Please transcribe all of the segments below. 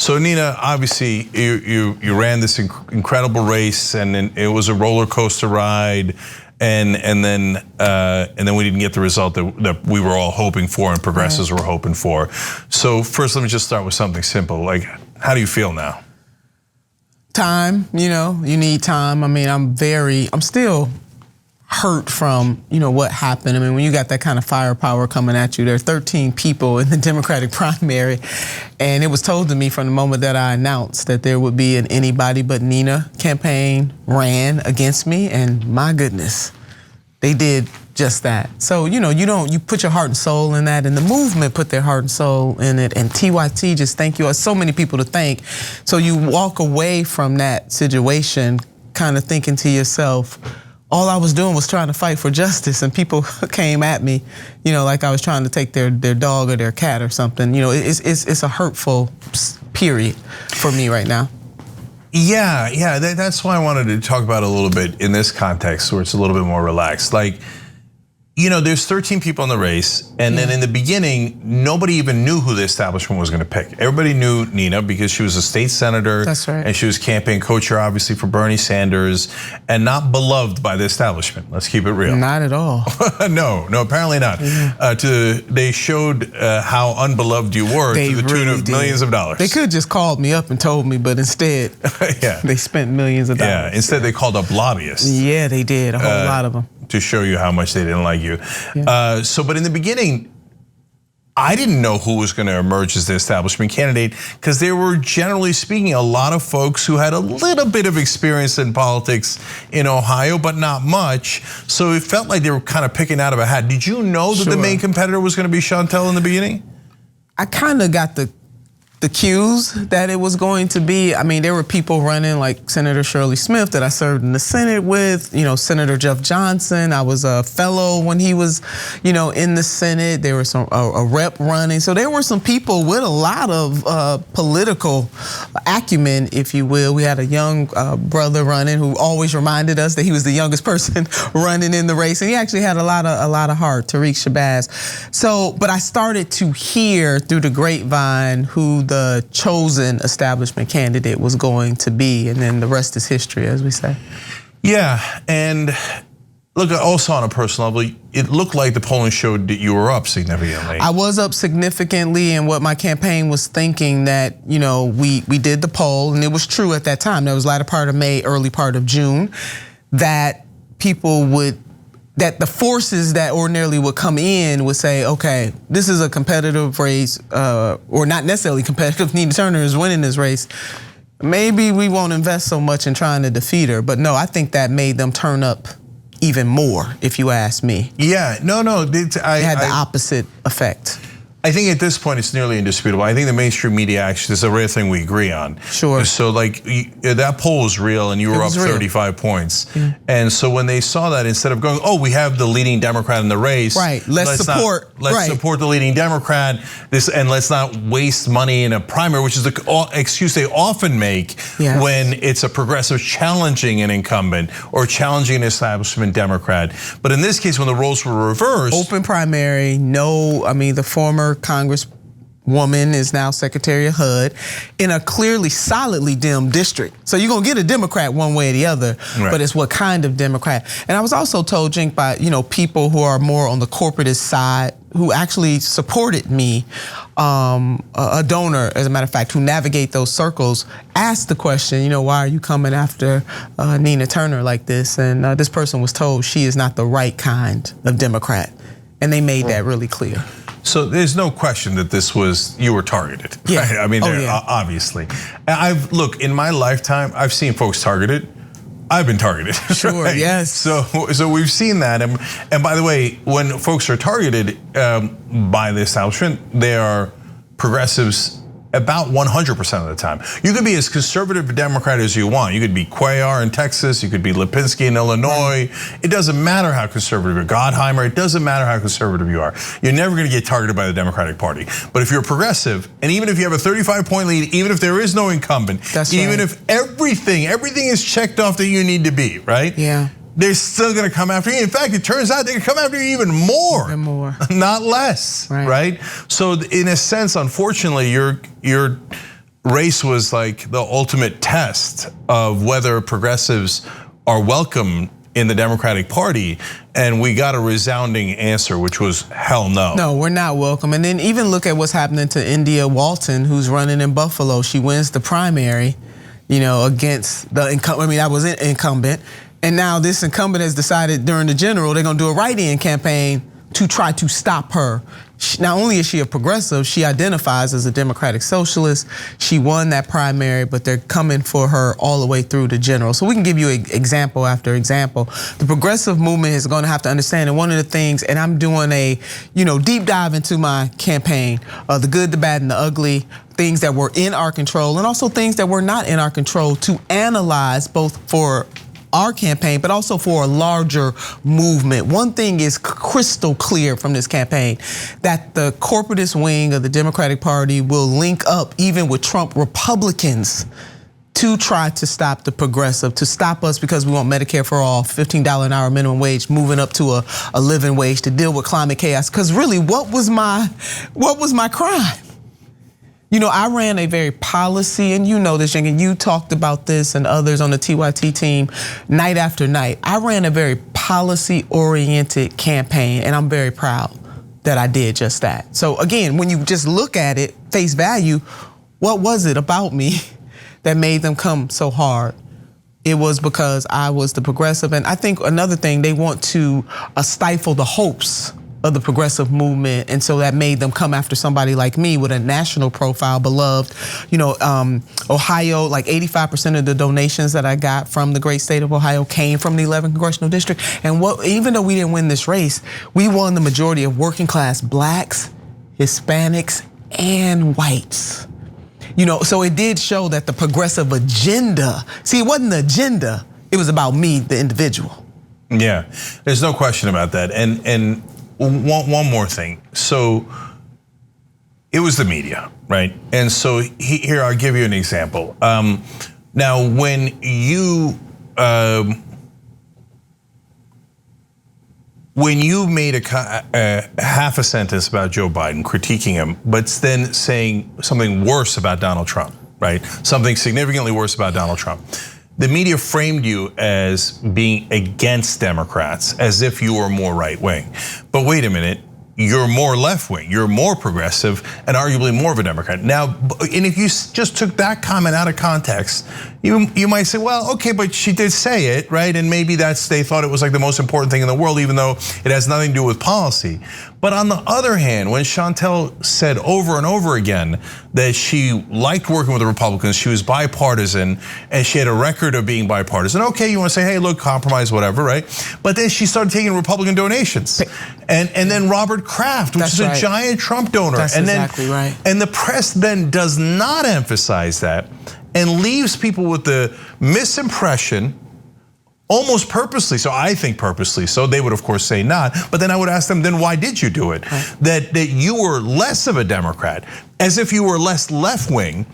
So Nina, obviously you ran this incredible race, and it was a roller coaster ride, and then we didn't get the result that we were all hoping for and progressives were hoping for. So first, let me just start with something simple. Like, how do you feel now? Time, you need time. I mean, I'm still hurt from, what happened. I mean, when you got that kind of firepower coming at you, there are 13 people in the Democratic primary, and it was told to me from the moment that I announced that there would be an anybody but Nina campaign ran against me, and my goodness, they did just that. So, you put your heart and soul in that, and the movement put their heart and soul in it, and TYT, just thank you. So many people to thank. So you walk away from that situation kind of thinking to yourself, all I was doing was trying to fight for justice, and people came at me, like I was trying to take their dog or their cat or something. It's a hurtful period for me right now. Yeah, that's why I wanted to talk about it a little bit in this context, where it's a little bit more relaxed. Like, there's 13 people in the race, and then in the beginning, nobody even knew who the establishment was going to pick. Everybody knew Nina because she was a state senator. That's right. And she was campaign co-chair, obviously, for Bernie Sanders, and not beloved by the establishment. Let's keep it real. Not at all. No, apparently not. They showed how unbeloved you were to the tune of millions of dollars. They could just called me up and told me, but instead, they spent millions of dollars. Yeah, instead they called up lobbyists. Yeah, they did, a whole lot of them. To show you how much they didn't like you. But in the beginning, I didn't know who was going to emerge as the establishment candidate, because there were, generally speaking, a lot of folks who had a little bit of experience in politics in Ohio, but not much. So it felt like they were kind of picking out of a hat. Did you know that the main competitor was going to be Chantel in the beginning? I kind of got the cues that it was going to be. I mean, there were people running like Senator Shirley Smith that I served in the Senate with, Senator Jeff Johnson. I was a fellow when he was, in the Senate. There was a rep running. So there were some people with a lot of political acumen, if you will. We had a young brother running who always reminded us that he was the youngest person running in the race. And he actually had a lot of heart, Tariq Shabazz. So, but I started to hear through the grapevine who the chosen establishment candidate was going to be, and then the rest is history, as we say. Yeah, and look, also on a personal level, it looked like the polling showed that you were up significantly. I was up significantly, and what my campaign was thinking that, we did the poll, and it was true at that time. There was latter part of May, early part of June, that that the forces that ordinarily would come in would say, okay, this is a competitive race, or not necessarily competitive. Nina Turner is winning this race. Maybe we won't invest so much in trying to defeat her. But no, I think that made them turn up even more, if you ask me. Yeah, no. It had the opposite effect. I think at this point it's nearly indisputable. I think the mainstream media actually is a rare thing we agree on. Sure. So like that poll was real, and you were up 35 points. Yeah. And so when they saw that, instead of going, we have the leading Democrat in the race, right? Let's support the leading Democrat. And let's not waste money in a primary, which is the excuse they often make when it's a progressive challenging an incumbent or challenging an establishment Democrat. But in this case, when the roles were reversed, open primary, the former Congresswoman is now Secretary of HUD in a clearly solidly Dem district. So you're gonna get a Democrat one way or the other, but it's what kind of Democrat. And I was also told, Cenk, by people who are more on the corporatist side, who actually supported me, a donor, as a matter of fact, who navigate those circles, asked the question, why are you coming after Nina Turner like this? And this person was told she is not the right kind of Democrat. And they made that really clear. So there's no question that you were targeted. Yeah. Right? I mean, obviously. Look, in my lifetime, I've seen folks targeted. I've been targeted. Sure, right? yes. So we've seen that. And by the way, when folks are targeted by the establishment, they are progressives about 100% of the time. You could be as conservative a Democrat as you want. You could be Cuellar in Texas, you could be Lipinski in Illinois. It doesn't matter how conservative you're, Gottheimer, it doesn't matter how conservative you are. You're never gonna get targeted by the Democratic Party. But if you're progressive, and even if you have a 35-point lead, even if there is no incumbent, even if everything is checked off that you need to be, right? Yeah. They're still gonna come after you. In fact, it turns out they can come after you even more. Even more. Not less, right? So in a sense, unfortunately, you're race was like the ultimate test of whether progressives are welcome in the Democratic Party, and we got a resounding answer, which was hell no. No, we're not welcome. And then even look at what's happening to India Walton, who's running in Buffalo. She wins the primary, against the incumbent. I mean, that was an incumbent. And now this incumbent has decided during the general, they're gonna do a write-in campaign to try to stop her. Not only is she a progressive, she identifies as a democratic socialist. She won that primary, but they're coming for her all the way through the general. So we can give you example after example. The progressive movement is gonna have to understand, and one of the things, and I'm doing a deep dive into my campaign, the good, the bad, and the ugly, things that were in our control, and also things that were not in our control, to analyze both for our campaign, but also for a larger movement. One thing is crystal clear from this campaign, that the corporatist wing of the Democratic Party will link up even with Trump Republicans to try to stop the progressive, to stop us because we want Medicare for all, $15 an hour minimum wage, moving up to a living wage, to deal with climate chaos. Because really, what was my crime? I ran a very policy, and this, Cenk, and you talked about this and others on the TYT team night after night. I ran a very policy-oriented campaign, and I'm very proud that I did just that. So again, when you just look at it, face value, what was it about me that made them come so hard? It was because I was the progressive. And I think another thing, they want to stifle the hopes of the progressive movement, and so that made them come after somebody like me with a national profile, beloved. Ohio, like 85% of the donations that I got from the great state of Ohio came from the 11th congressional district. And even though we didn't win this race, we won the majority of working class blacks, Hispanics, and whites. So it did show that the progressive agenda, see, it wasn't the agenda, it was about me, the individual. Yeah, there's no question about that. And one more thing. So it was the media, right? And so here, I'll give you an example. Now, when you made a half a sentence about Joe Biden, critiquing him, but then saying something worse about Donald Trump, right? Something significantly worse about Donald Trump. The media framed you as being against Democrats, as if you were more right wing. But wait a minute, you're more left wing, you're more progressive, and arguably more of a Democrat. Now, and if you just took that comment out of context, you might say, well, okay, but she did say it, right? And maybe they thought it was like the most important thing in the world, even though it has nothing to do with policy. But on the other hand, when Chantel said over and over again that she liked working with the Republicans, she was bipartisan, and she had a record of being bipartisan. Okay, you want to say, hey, look, compromise, whatever, right? But then she started taking Republican donations. And then Robert Kraft, which is a giant Trump donor. That's exactly right. And the press then does not emphasize that and leaves people with the misimpression, almost purposely, so I think purposely, so they would of course say not, but then I would ask them, then why did you do it? Right. That you were less of a Democrat, as if you were less left wing,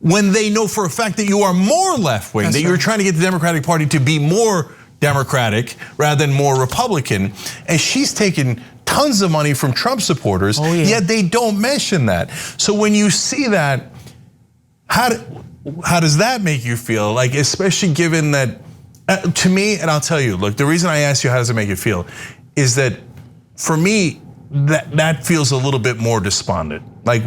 when they know for a fact that you are more left wing, that you're trying to get the Democratic Party to be more Democratic rather than more Republican. And she's taken tons of money from Trump supporters, yet they don't mention that. So when you see that, how does that make you feel? Like, especially given that, to me, and I'll tell you, look, the reason I asked you how does it make you feel is that for me, that feels a little bit more despondent. Like,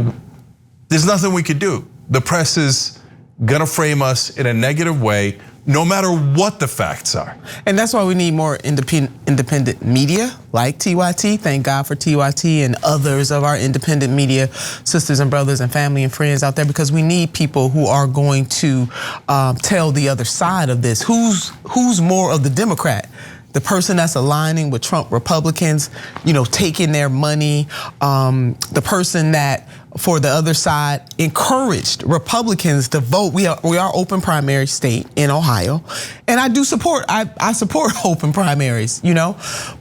there's nothing we could do. The press is gonna frame us in a negative way, no matter what the facts are. And that's why we need more independent media like TYT. Thank God for TYT and others of our independent media sisters and brothers and family and friends out there, because we need people who are going to tell the other side of this. Who's more of the Democrat? The person that's aligning with Trump Republicans, taking their money, the person that, for the other side, encouraged Republicans to vote. We are open primary state in Ohio, and I do support. I support open primaries,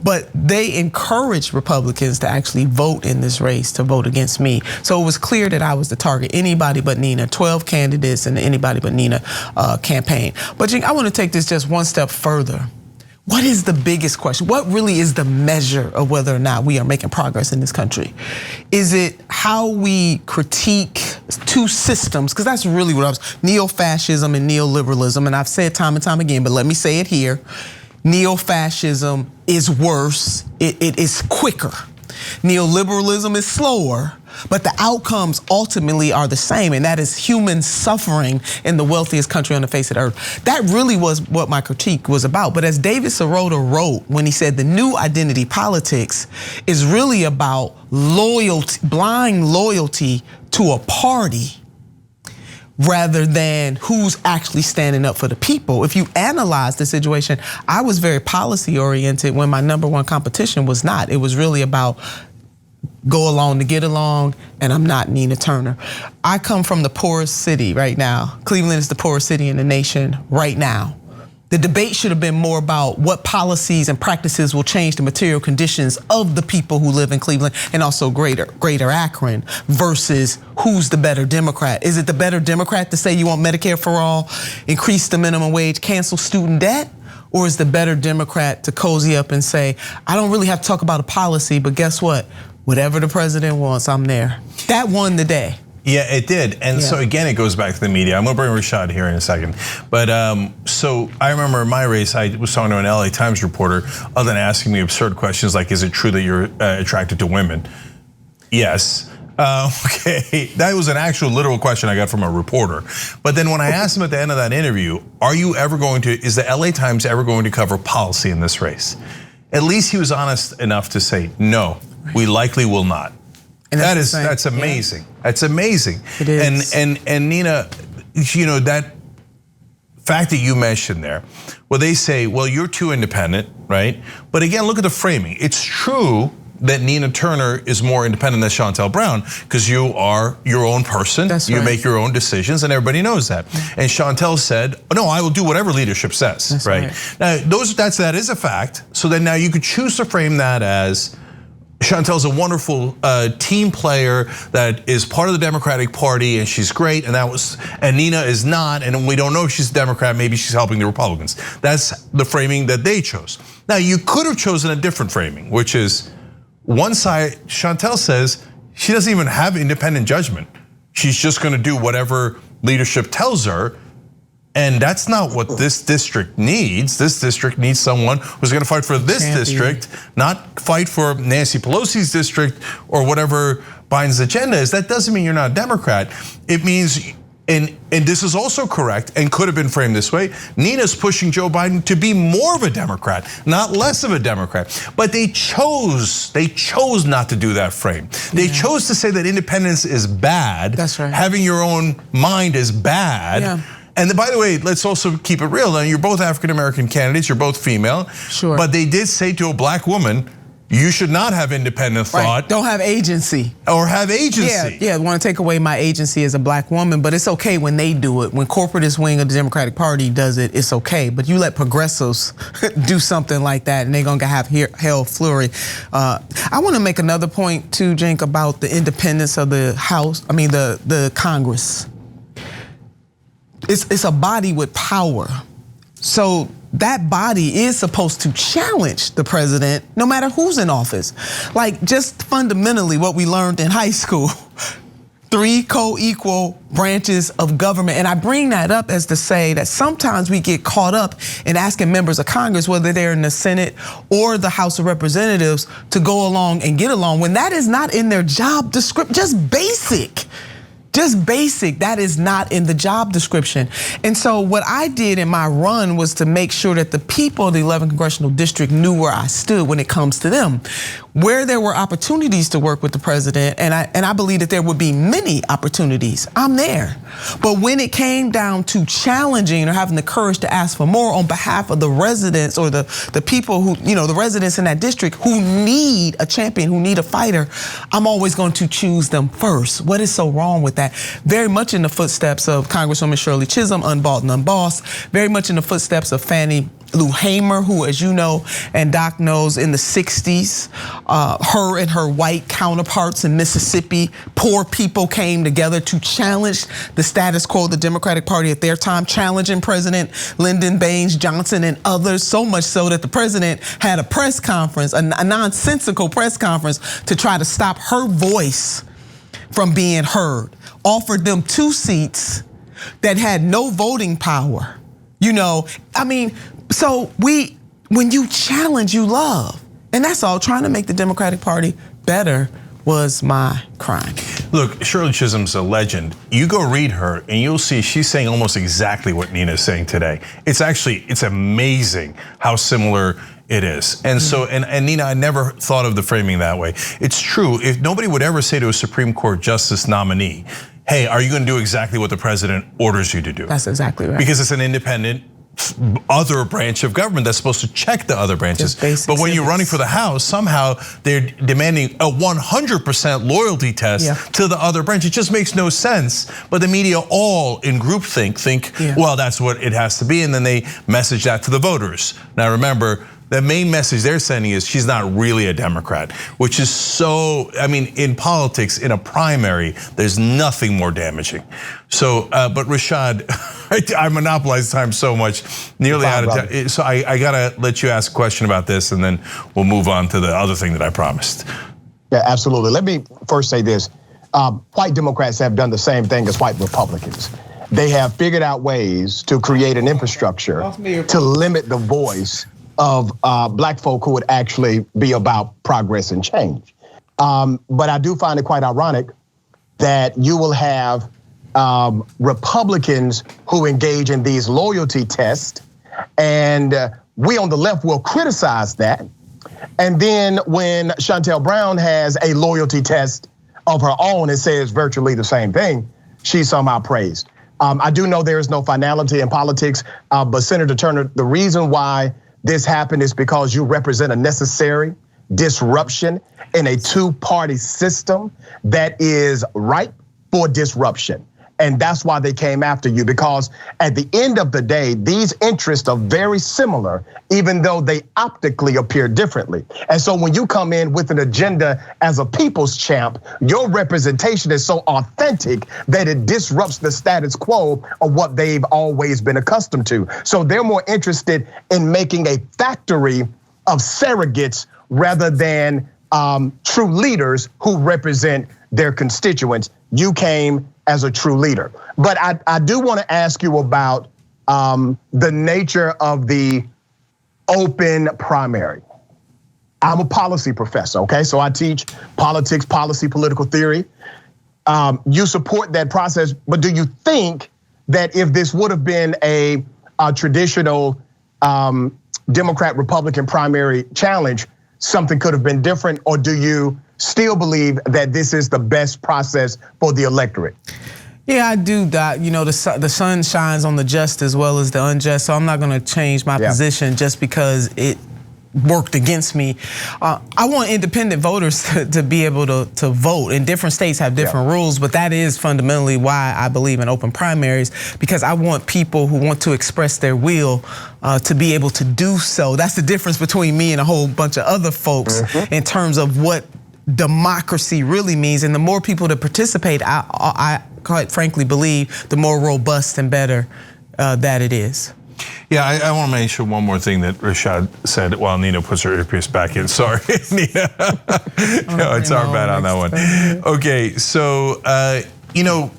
but they encouraged Republicans to actually vote in this race, to vote against me. So it was clear that I was the target. Anybody but Nina, 12 candidates, and anybody but Nina campaign. But Cenk, I want to take this just one step further. What is the biggest question? What really is the measure of whether or not we are making progress in this country? Is it how we critique two systems, because that's really what I was, neo-fascism and neoliberalism, and I've said time and time again, but let me say it here. Neo-fascism is worse, it is quicker. Neoliberalism is slower, but the outcomes ultimately are the same, and that is human suffering in the wealthiest country on the face of the earth. That really was what my critique was about. But as David Sirota wrote when he said the new identity politics is really about loyalty, blind loyalty to a party rather than who's actually standing up for the people. If you analyze the situation, I was very policy oriented when my #1 competition was not. It was really about go along to get along, and I'm not Nina Turner. I come from the poorest city right now. Cleveland is the poorest city in the nation right now. The debate should have been more about what policies and practices will change the material conditions of the people who live in Cleveland and also greater Akron versus who's the better Democrat. Is it the better Democrat to say you want Medicare for all, increase the minimum wage, cancel student debt? Or is the better Democrat to cozy up and say, I don't really have to talk about a policy, but guess what? Whatever the president wants, I'm there. That won the day. Yeah, it did. And so again, it goes back to the media. I'm gonna bring Rashad here in a second. But so I remember in my race, I was talking to an LA Times reporter, other than asking me absurd questions like, is it true that you're attracted to women? Yes. Okay, that was an actual literal question I got from a reporter. But then when I asked him at the end of that interview, is the LA Times ever going to cover policy in this race? At least he was honest enough to say, no, we likely will not. And that's amazing. Yeah. That's amazing. It is. And Nina, you know, that fact that you mentioned there, well, they say, well, you're too independent, right? But again, look at the framing. It's true that Nina Turner is more independent than Shontel Brown because you are your own person. That's you right. make your own decisions, and everybody knows that. And Shontel said, "No, I will do whatever leadership says." That's right now, that is a fact. So then now you could choose to frame that as Shontel's a wonderful team player that is part of the Democratic Party, and she's great. And Nina is not, and we don't know if she's a Democrat. Maybe she's helping the Republicans. That's the framing that they chose. Now you could have chosen a different framing, which is one side. Shontel says she doesn't even have independent judgment. She's just going to do whatever leadership tells her. And that's not what this district needs. This district needs someone who's gonna fight for this district, not fight for Nancy Pelosi's district or whatever Biden's agenda is. That doesn't mean you're not a Democrat. It means, and this is also correct and could have been framed this way, Nina's pushing Joe Biden to be more of a Democrat, not less of a Democrat. But they chose not to do that frame. They chose to say that independence is bad. That's right. Having your own mind is bad. Yeah. And by the way, let's also keep it real. Now, you're both African-American candidates, you're both female. Sure. But they did say to a black woman, you should not have independent thought. Right. Don't have agency. Or have agency. Yeah, want to take away my agency as a black woman, but it's okay when they do it. When corporatist wing of the Democratic Party does it, it's okay. But you let progressives do something like that and they're gonna have hell flurry. I wanna make another point too, Cenk, about the independence of the House, the Congress. It's a body with power. So that body is supposed to challenge the president no matter who's in office. Like just fundamentally what we learned in high school, 3 co-equal branches of government. And I bring that up as to say that sometimes we get caught up in asking members of Congress, whether they're in the Senate or the House of Representatives, to go along and get along when that is not in their job description, just basic, that is not in the job description. And so what I did in my run was to make sure that the people of the 11th Congressional District knew where I stood when it comes to them. Where there were opportunities to work with the president, and I believe that there would be many opportunities, I'm there. But when it came down to challenging or having the courage to ask for more on behalf of the residents or the people who, the residents in that district who need a champion, who need a fighter, I'm always going to choose them first. What is so wrong with that? Very much in the footsteps of Congresswoman Shirley Chisholm, unbought and unbossed, very much in the footsteps of Fannie Lou Hamer, who, as you know, and Doc knows, in the 60s, her and her white counterparts in Mississippi, poor people came together to challenge the status quo of the Democratic Party at their time, challenging President Lyndon Baines Johnson and others, so much so that the president had a press conference, a nonsensical press conference, to try to stop her voice from being heard, offered them 2 seats that had no voting power. You know, I mean, so when you challenge, you love. And that's all. Trying to make the Democratic Party better was my crime. Look, Shirley Chisholm's a legend. You go read her and you'll see she's saying almost exactly what Nina's saying today. It's amazing how similar it is. And so, and Nina, I never thought of the framing that way. It's true, if nobody would ever say to a Supreme Court justice nominee, hey, are you gonna do exactly what the president orders you to do? That's exactly right. Because it's an independent other branch of government that's supposed to check the other branches. But when you're running for the House, somehow they're demanding a 100% loyalty test to the other branch. It just makes no sense. But the media all in groupthink think, well, that's what it has to be. And then they message that to the voters. Now remember, the main message they're sending is she's not really a Democrat, which is so, I mean, in politics, in a primary, there's nothing more damaging. So, but Rashad, I monopolize time so much, nearly out of time. So I gotta let you ask a question about this and then we'll move on to the other thing that I promised. Yeah, absolutely. Let me first say this. White Democrats have done the same thing as white Republicans. They have figured out ways to create an infrastructure to limit the voice of black folk who would actually be about progress and change. But I do find it quite ironic that you will have Republicans who engage in these loyalty tests, and we on the left will criticize that. And then when Shontel Brown has a loyalty test of her own and says virtually the same thing, she's somehow praised. I do know there is no finality in politics, but Senator Turner, the reason why this happened is because you represent a necessary disruption in a 2-party system that is ripe for disruption. And that's why they came after you, because at the end of the day, these interests are very similar, even though they optically appear differently. And so when you come in with an agenda as a people's champ, your representation is so authentic that it disrupts the status quo of what they've always been accustomed to. So they're more interested in making a factory of surrogates rather than true leaders who represent their constituents. You came as a true leader. But I do want to ask you about the nature of the open primary. I'm a policy professor, okay? So I teach politics, policy, political theory. You support that process, but do you think that if this would have been a traditional Democrat-Republican primary challenge, something could have been different, or do you still believe that this is the best process for the electorate? Yeah, I do that. You know, the sun shines on the just as well as the unjust, so I'm not gonna change my position just because it worked against me. I want independent voters to be able to vote, and different states have different rules, but that is fundamentally why I believe in open primaries, because I want people who want to express their will to be able to do so. That's the difference between me and a whole bunch of other folks in terms of what democracy really means. And the more people that participate, I quite frankly believe the more robust and better that it is. Yeah, I want to mention one more thing that Rashad said while Nina puts her earpiece back in. Sorry, Nina. No, it's our bad on that one. Okay, so you know,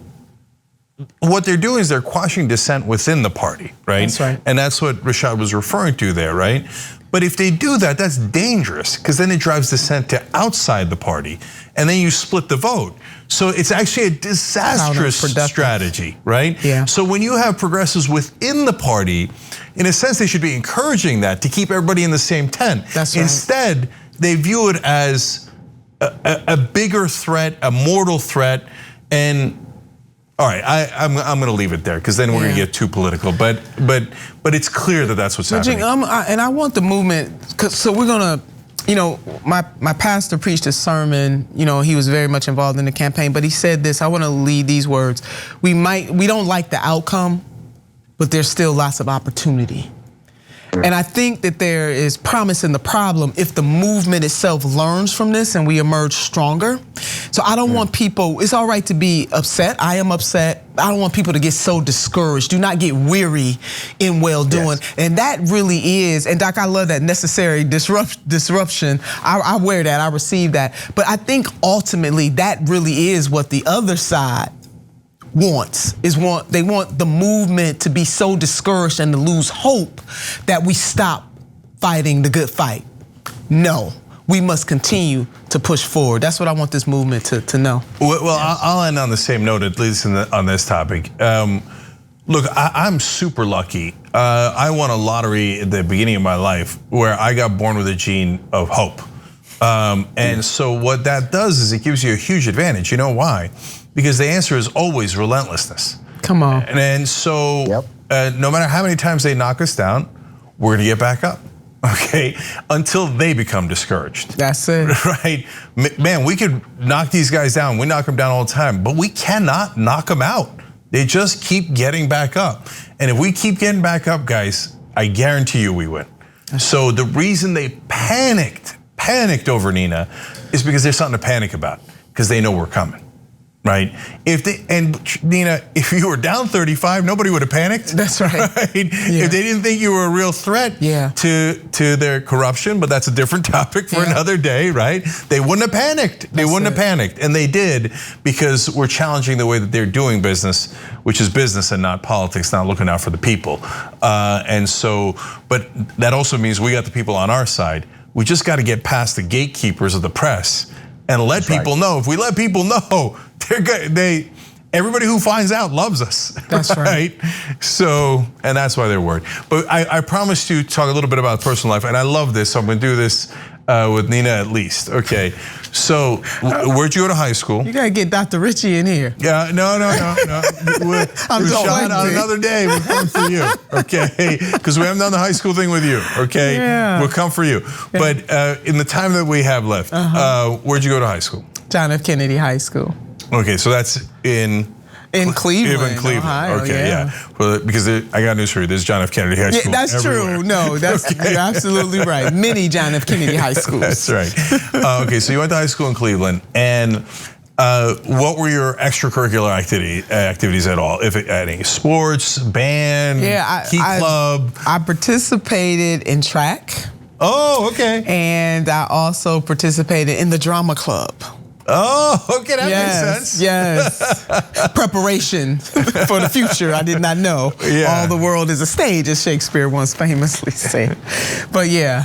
what they're doing is they're quashing dissent within the party, right? That's right. And that's what Rashad was referring to there, right? But if they do that, that's dangerous, because then it drives dissent to outside the party, and then you split the vote. So it's actually a disastrous strategy, right? Yeah. So when you have progressives within the party, in a sense, they should be encouraging that to keep everybody in the same tent. That's right. Instead, they view it as a bigger threat, a mortal threat, and all right, I'm going to leave it there, because then we're going to get too political. But it's clear that that's what's happening. And I want the movement, so we're gonna, you know, my pastor preached a sermon. You know, he was very much involved in the campaign, but he said this. I want to lead these words: we don't like the outcome, but there's still lots of opportunity. And I think that there is promise in the problem if the movement itself learns from this and we emerge stronger. So I don't want people, it's all right to be upset. I am upset. I don't want people to get so discouraged. Do not get weary in well doing. Yes. And that really is, and Doc, I love that necessary disruption. I wear that, I receive that. But I think ultimately that really is what the other side wants, they want the movement to be so discouraged and to lose hope that we stop fighting the good fight. No, we must continue to push forward. That's what I want this movement to know. Well, I'll end on the same note, at least on this topic. Look, I'm super lucky. I won a lottery at the beginning of my life where I got born with a gene of hope. And so what that does is it gives you a huge advantage. You know why? Because the answer is always relentlessness. Come on. And so no matter how many times they knock us down, we're gonna get back up, okay? Until they become discouraged. That's it. Right? Man, we could knock these guys down. We knock them down all the time, but we cannot knock them out. They just keep getting back up. And if we keep getting back up, guys, I guarantee you we win. So the reason they panicked over Nina is because there's something to panic about, because they know we're coming. Right? Nina, if you were down 35, nobody would have panicked. That's right. Right? Yeah. If they didn't think you were a real threat to their corruption, but that's a different topic for another day, right? They wouldn't have panicked. They wouldn't have panicked, and they did, because we're challenging the way that they're doing business, which is business and not politics, not looking out for the people. And so, but that also means we got the people on our side. We just got to get past the gatekeepers of the press and let people know. If we let people know, they're good. Everybody who finds out loves us. That's right. So, and that's why they're worried. But I promised to talk a little bit about personal life, and I love this. So I'm going to do this with Nina at least. Okay. So, where'd you go to high school? You gotta get Dr. Richey in here. Yeah, no. Rashad, on another day, we'll come for you, okay? Because we haven't done the high school thing with you, okay? Yeah. We'll come for you. But in the time that we have left, where'd you go to high school? John F. Kennedy High School. Okay, so that's in Cleveland, Ohio, okay, yeah. Well, because I got news for you. There's John F. Kennedy High School. Yeah, that's everywhere. true. No, that's you're absolutely right. Many John F. Kennedy High Schools. That's right. Okay, so you went to high school in Cleveland, and what were your extracurricular activities at all? If any, sports, band, key club? I participated in track. Oh, okay. And I also participated in the drama club. Oh, okay, that makes sense. Yes, preparation for the future. I did not know. All the world is a stage, as Shakespeare once famously said. But yeah,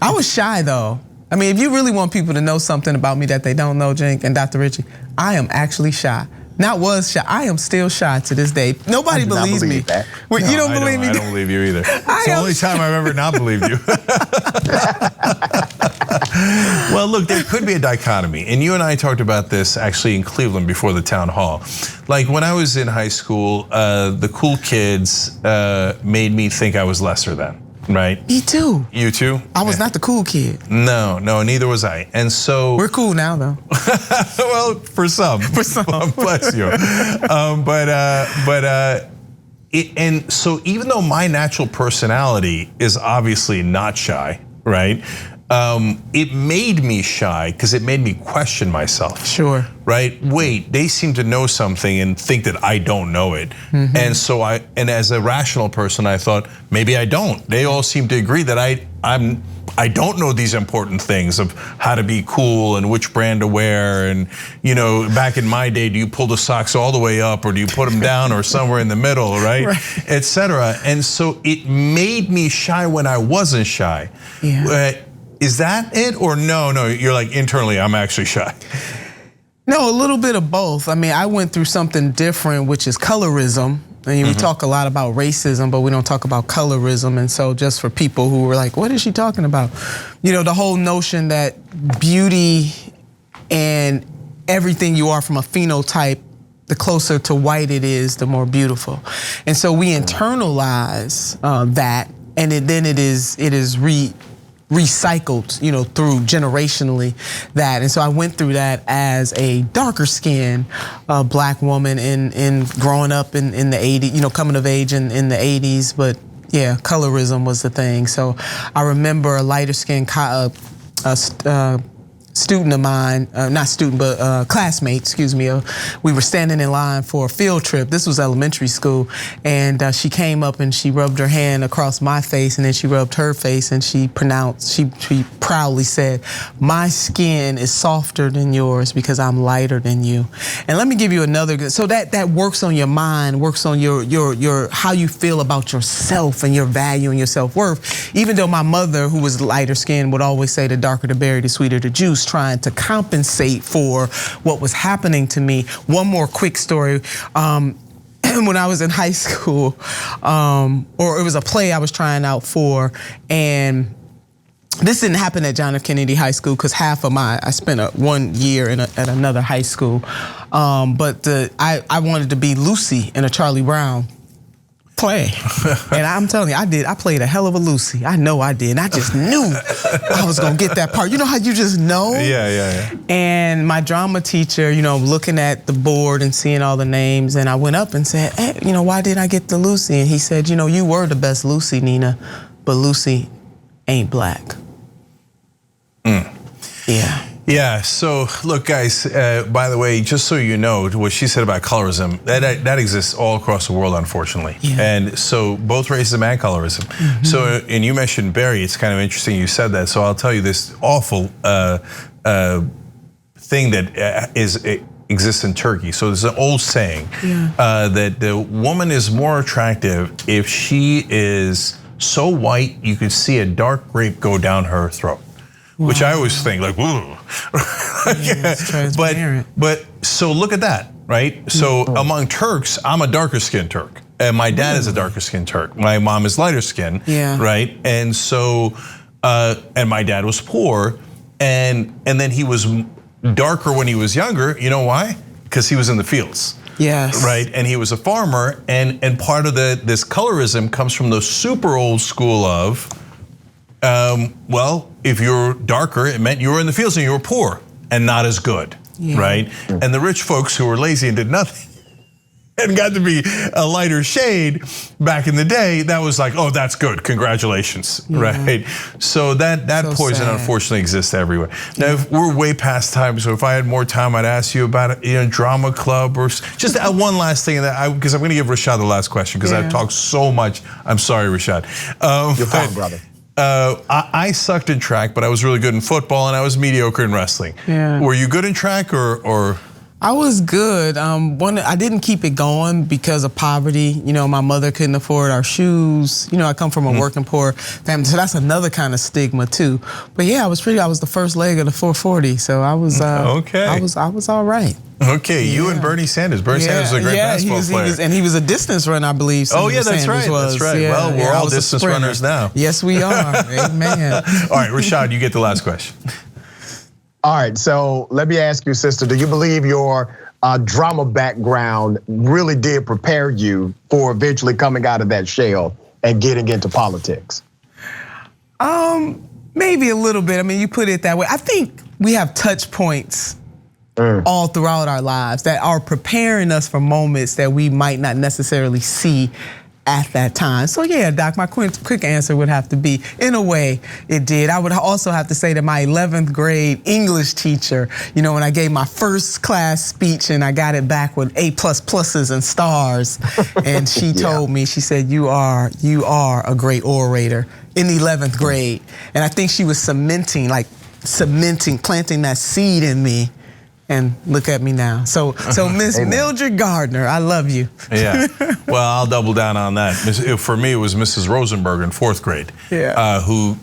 I was shy though. I mean, if you really want people to know something about me that they don't know, Cenk and Dr. Richey, I am actually shy. Not was shy, I am still shy to this day. Nobody believes me. That. Wait, you don't believe me? I don't believe you either. It's the only time I've ever not believed you. Well, look, there could be a dichotomy, and you and I talked about this actually in Cleveland before the town hall. Like when I was in high school, the cool kids made me think I was lesser than. Right? Me too. You too? I was not the cool kid. No, neither was I. And so we're cool now though. Well, for some. Bless you. And so even though my natural personality is obviously not shy, right? It made me shy because it made me question myself. Sure. Right? Wait, they seem to know something and think that I don't know it. And so and as a rational person, I thought maybe I don't. They all seem to agree that I don't know these important things of how to be cool and which brand to wear. And back in my day, do you pull the socks all the way up or do you put them down or somewhere in the middle, right? Etc. And so it made me shy when I wasn't shy. Yeah. Is that it or no? You're like internally, I'm actually shy. No, a little bit of both. I mean, I went through something different, which is colorism. And we talk a lot about racism, but we don't talk about colorism. And so just for people who were like, what is she talking about? The whole notion that beauty and everything you are from a phenotype, the closer to white it is, the more beautiful. And so we internalize that, and then it is recycled, through generationally that. And so I went through that as a darker skinned Black woman in growing up in the 80s, coming of age in the 80s. But Yeah, colorism was the thing. So I remember a lighter skinned student of mine, not student, but classmate, excuse me, we were standing in line for a field trip. This was elementary school. And she came up and she rubbed her hand across my face, and then she rubbed her face, and she proudly said, "My skin is softer than yours because I'm lighter than you." And let me give you another, so that works on your mind, works on your how you feel about yourself and your value and your self-worth. Even though my mother, who was lighter skinned, would always say the darker the berry, the sweeter the juice, trying to compensate for what was happening to me. One more quick story. When I was in high school, or it was a play I was trying out for, and this didn't happen at John F. Kennedy High School because I spent 1 year at another high school. But I wanted to be Lucy in a Charlie Brown play. And I'm telling you, I played a hell of a Lucy. I know I did. And I just knew I was gonna get that part. You know how you just know? Yeah. And my drama teacher, looking at the board and seeing all the names, and I went up and said, "Hey, why did I get the Lucy?" And he said, "You were the best Lucy, Nina, but Lucy ain't black." Yeah. Yeah, so look guys, by the way, just so you know, what she said about colorism, that exists all across the world, unfortunately. Yeah. And so both racism and colorism. So, and you mentioned Barry, it's kind of interesting you said that. So I'll tell you this awful thing that exists in Turkey. So there's an old saying that the woman is more attractive if she is so white you could see a dark grape go down her throat. Wow. Which I always think like, woo. But so look at that, right? So among Turks, I'm a darker skinned Turk, and my dad is a darker skinned Turk. My mom is lighter skinned, right? And so, and my dad was poor, and then he was darker when he was younger. You know why? Because he was in the fields. Yes. Right, and he was a farmer, and part of this colorism comes from the super old school of, well, if you're darker, it meant you were in the fields and you were poor and not as good, right? And the rich folks who were lazy and did nothing and got to be a lighter shade back in the day, that was like, oh, that's good, congratulations, right? So that so poison sad. Unfortunately exists everywhere. Now, if we're way past time, so if I had more time, I'd ask you about drama club or just one last thing, because I'm gonna give Rashad the last question, because I've talked so much. I'm sorry, Rashad. You're fine, brother. I sucked in track, but I was really good in football, and I was mediocre in wrestling. Were you good in track or? I was good. I didn't keep it going because of poverty. My mother couldn't afford our shoes. I come from a working poor family, so that's another kind of stigma too. But yeah, I was the first leg of the 440, so I was okay. I was all right. Okay, you and Bernie Sanders. Bernie Sanders was a great basketball player. And he was a distance runner, I believe. That's right. That's right. Yeah, well, we're all distance runners now. Yes, we are. Amen. All right, Rashad, you get the last question. All right, so let me ask you, sister, do you believe your drama background really did prepare you for eventually coming out of that shell and getting into politics? Maybe a little bit. I mean, you put it that way. I think we have touch points all throughout our lives that are preparing us for moments that we might not necessarily see at that time. So yeah, Doc, my quick answer would have to be, in a way, it did. I would also have to say that my 11th grade English teacher, when I gave my first class speech and I got it back with A++ and stars, and she told me, she said, you are a great orator in the 11th grade. And I think she was planting that seed in me. And look at me now. So Miss Mildred Gardner, I love you. Yeah, well, I'll double down on that. For me, it was Mrs. Rosenberg in 4th grade, who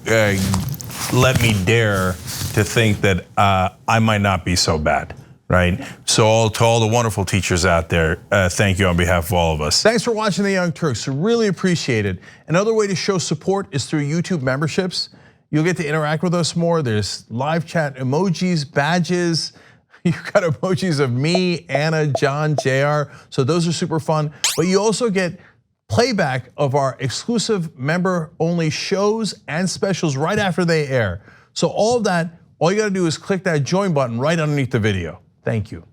let me dare to think that I might not be so bad, right? So to all the wonderful teachers out there, thank you on behalf of all of us. Thanks for watching The Young Turks, really appreciate it. Another way to show support is through YouTube memberships. You'll get to interact with us more. There's live chat emojis, badges. You've got emojis of me, Anna, John, JR, so those are super fun. But you also get playback of our exclusive member-only shows and specials right after they air. So all of that, all you gotta do is click that join button right underneath the video. Thank you.